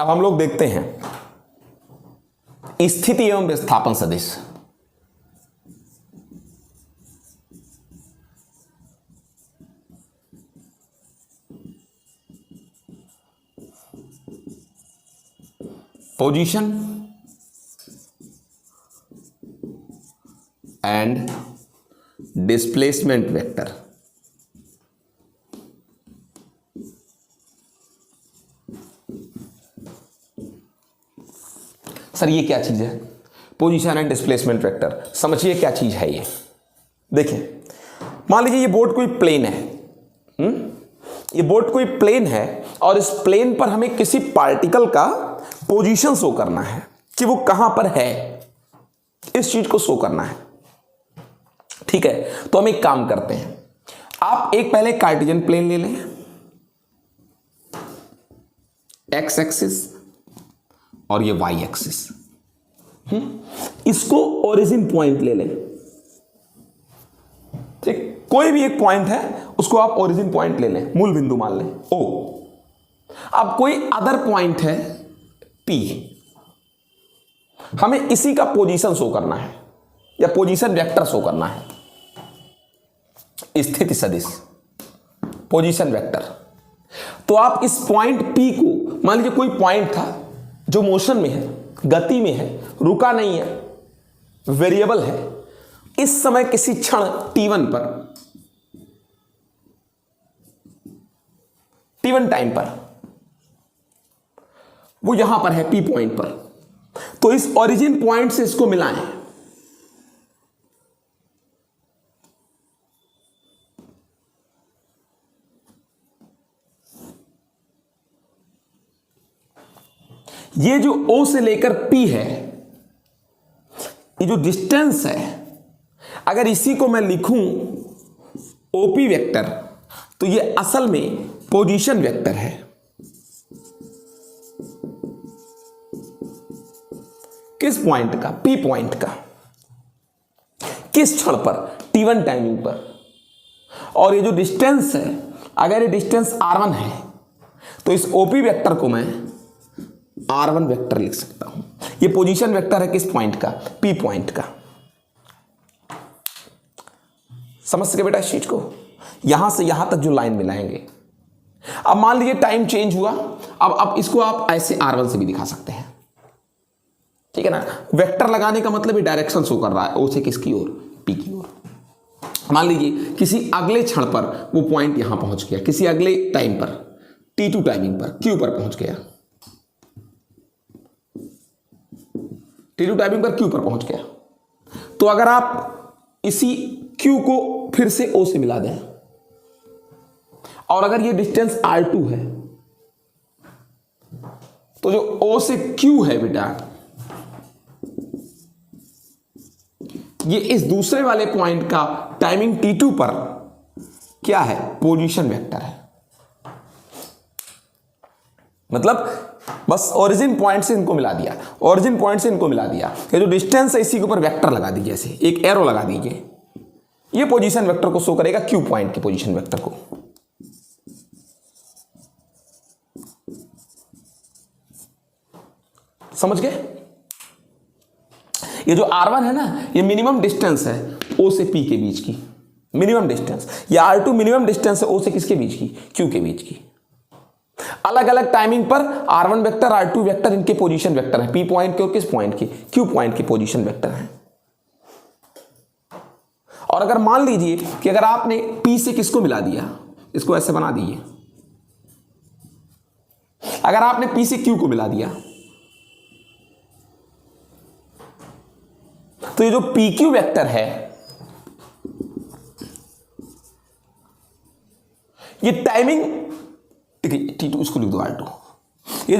अब हम लोग देखते हैं स्थिति एवं विस्थापन सदिश। Position and displacement vector. Sir ये क्या चीज है? Position and displacement vector. समझिए क्या चीज है ये। देखिए, मान लीजिए ये बोर्ड कोई प्लेन है। ये बोर्ड कोई प्लेन है और इस प्लेन पर हमें किसी पार्टिकल का पोजीशन शो करना है कि वो कहां पर है, इस चीज को शो करना है। ठीक है, तो हम एक काम करते हैं, आप एक पहले कार्टेशियन प्लेन ले लें, एक्स एक्सिस और ये वाई एक्सिस। इसको ओरिजिन पॉइंट ले लें। ठीक, कोई भी एक पॉइंट है उसको आप ओरिजिन पॉइंट ले लें, मूल बिंदु मान लें ओ। अब कोई अदर पॉइंट है पी, हमें इसी का पोजीशन शो करना है या पोजीशन वेक्टर शो करना है। स्थिति सदिश, पोजीशन वेक्टर। तो आप इस पॉइंट पी को, मान लीजिए कोई पॉइंट था जो मोशन में है, गति में है, रुका नहीं है, वेरिएबल है, इस समय किसी क्षण t1 पर, t1 टाइम पर वो यहां पर है P पॉइंट पर। तो इस ओरिजिन पॉइंट से इसको मिलाएं। ये जो O से लेकर P है, ये जो डिस्टेंस है, अगर इसी को मैं लिखूं OP वेक्टर, तो ये असल में पोजीशन वेक्टर है। किस पॉइंट का? P पॉइंट का। किस क्षण पर? t1 टाइमिंग पर। और ये जो डिस्टेंस है, अगर ये डिस्टेंस r1 है तो इस OP वेक्टर को मैं r1 वेक्टर लिख सकता हूं। ये पोजीशन वेक्टर है किस पॉइंट का? P पॉइंट का। समझ सके बेटा इस चीज को? यहां से यहां तक जो लाइन मिलाएंगे। अब मान लीजिए टाइम चेंज हुआ, अब इसको आप ऐसे r1 से भी दिखा सकते हैं। ठीक है ना? वेक्टर लगाने का मतलब ये डायरेक्शन शो कर रहा है, O से किसकी ओर? P की ओर। मान लीजिए किसी अगले क्षण पर वो पॉइंट यहां पहुंच गया, किसी अगले टाइम पर, t2 टाइमिंग पर Q पर पहुंच गया, t2 टाइमिंग पर Q पर पहुंच गया। तो अगर आप इसी Q को फिर से O से मिला दें, और अगर ये डिस्टेंस r2 है, तो जो O से Q है बेटा, ये इस दूसरे वाले पॉइंट का टाइमिंग t2 पर क्या है? पोजीशन वेक्टर है। मतलब बस ओरिजिन पॉइंट से इनको मिला दिया, ओरिजिन पॉइंट से इनको मिला दिया। ये जो डिस्टेंस है इसी के ऊपर वेक्टर लगा दीजिए, ऐसे एक एरो लगा दीजिए। ये पोजीशन वेक्टर को शो करेगा, Q पॉइंट के पोजीशन वेक्टर को। समझ गए? ये जो r1 है ना, ये मिनिमम डिस्टेंस है O से P के बीच की, मिनिमम डिस्टेंस। ये r2 मिनिमम डिस्टेंस है O से किसके बीच की? Q के बीच की। अलग अलग टाइमिंग पर r1 वेक्टर, r2 वेक्टर, इनके पोजीशन वेक्टर है। P पॉइंट के और किस पॉइंट के? Q पॉइंट के पोजीशन वेक्टर है। और अगर मान लीजिए कि अगर आपने P से किसको मिला दिया, इसको ऐसे बना दीजिए, अगर आपने P से Q को मिला दिया, तो ये जो PQ वेक्टर है, ये टाइमिंग, ठीक है, T2 इसको लिख दो R2। ये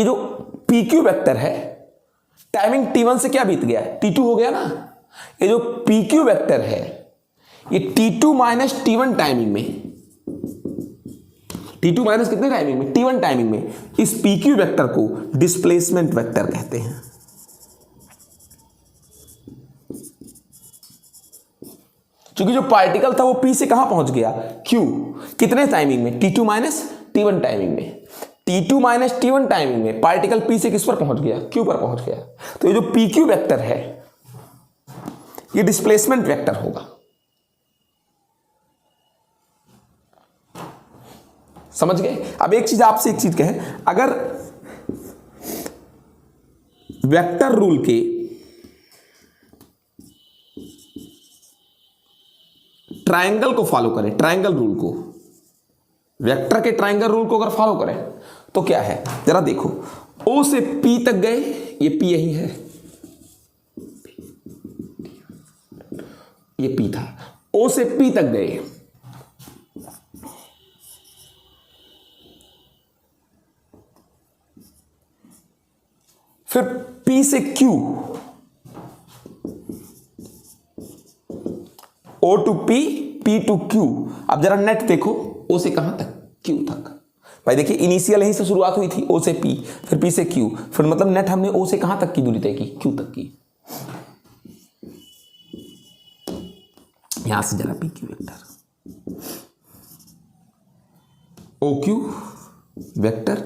जो PQ वेक्टर है, टाइमिंग T1 से क्या बीत गया है? T2 हो गया ना। ये जो PQ वेक्टर है, ये T2 माइनस T1 टाइमिंग में, T2 माइनस कितने टाइमिंग में? T1 टाइमिंग में, इस PQ वेक्टर को डिस्प्लेसमेंट वेक्टर कहते हैं। क्योंकि जो पार्टिकल था वो P से कहां पहुंच गया? Q। कितने टाइमिंग में? T2 माइनस T1 टाइमिंग में। T2 माइनस T1 टाइमिंग में पार्टिकल P से किस पर पहुंच गया, Q पर पहुंच गया। तो ये जो PQ वेक्टर है ये डिस्प्लेसमेंट वेक्टर होगा। समझ गए। अब एक चीज आपसे एक चीज कहें, अगर वेक्टर रूल के ट्रायंगल को फॉलो करें, ट्रायंगल रूल को, वेक्टर के ट्रायंगल रूल को अगर फॉलो करें तो क्या है, जरा देखो। O से P तक गए, ये P यही है, ये P था। O से P तक गए, फिर P से Q, O to P, P to Q। अब जरा नेट देखो, O से कहां तक, Q तक। भाई देखिए इनिशियल यहीं से शुरुआत हुई थी, O से P, फिर P से Q, फिर मतलब नेट हमने O से कहां तक की दूरी तय की, Q तक की। यहां से जरा PQ vector, OQ vector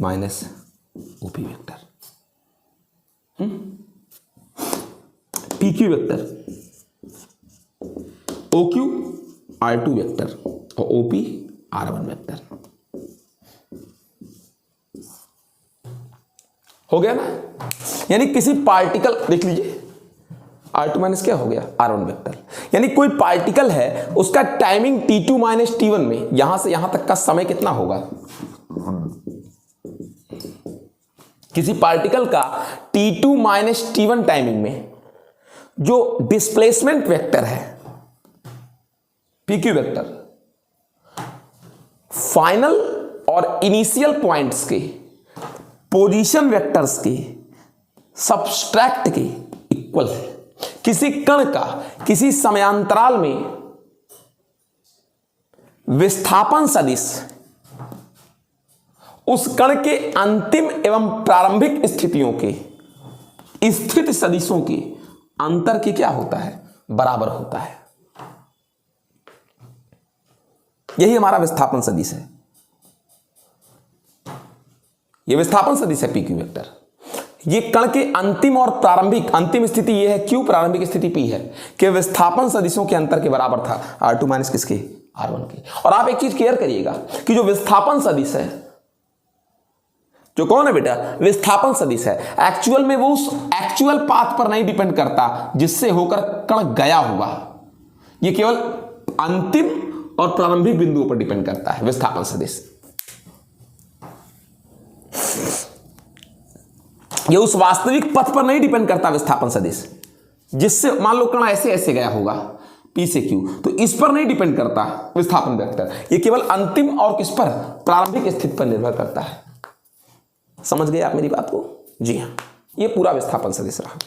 minus OP vector, PQ vector, OQ R2 vector और OP R1 वेक्टर। हो गया ना। यानी किसी पार्टिकल, देख लीजिए R2 माइनस क्या हो गया, R1 वेक्टर। यानी कोई पार्टिकल है, उसका टाइमिंग T2 माइनस T1 में यहां से यहां तक का समय कितना होगा। किसी पार्टिकल का T2 माइनस T1 टाइमिंग में जो डिस्प्लेसमेंट वेक्टर है PQ वेक्टर, फाइनल और इनिशियल पॉइंट्स के पोजीशन वेक्टर्स के सबट्रैक्ट के इक्वल है। किसी कण का किसी समयांतराल में विस्थापन सदिश उस कण के अंतिम एवं प्रारंभिक स्थितियों के स्थित सदिशों के अंतर के क्या होता है, बराबर होता है। यही हमारा विस्थापन सदिश है। यह विस्थापन सदिश है PQ वेक्टर। ये कण के अंतिम और प्रारंभिक, अंतिम स्थिति ये है Q, प्रारंभिक स्थिति P है, कि विस्थापन सदिशों के अंतर के बराबर था R2 माइनस किसके, R1 के। और आप एक चीज क्लियर करिएगा कि जो विस्थापन सदिश है, जो कौन है बेटा, विस्थापन सदिश है, एक्चुअल में वो उस एक्चुअल पाथ पर नहीं डिपेंड करता जिससे होकर कण गया होगा। ये केवल अंतिम और प्रारंभिक बिंदुओं पर डिपेंड करता है विस्थापन सदिश। ये उस वास्तविक पथ पर नहीं डिपेंड करता विस्थापन सदिश, जिससे मान लो कण ऐसे ऐसे गया होगा P से Q, तो इस पर नहीं डिपेंड करता विस्थापन वेक्टर। ये केवल अंतिम और किस पर, प्रारंभिक स्थिति पर निर्भर करता है। समझ गए आप मेरी बात को? जी हाँ, ये पूरा विस्थापन सदिश रहा।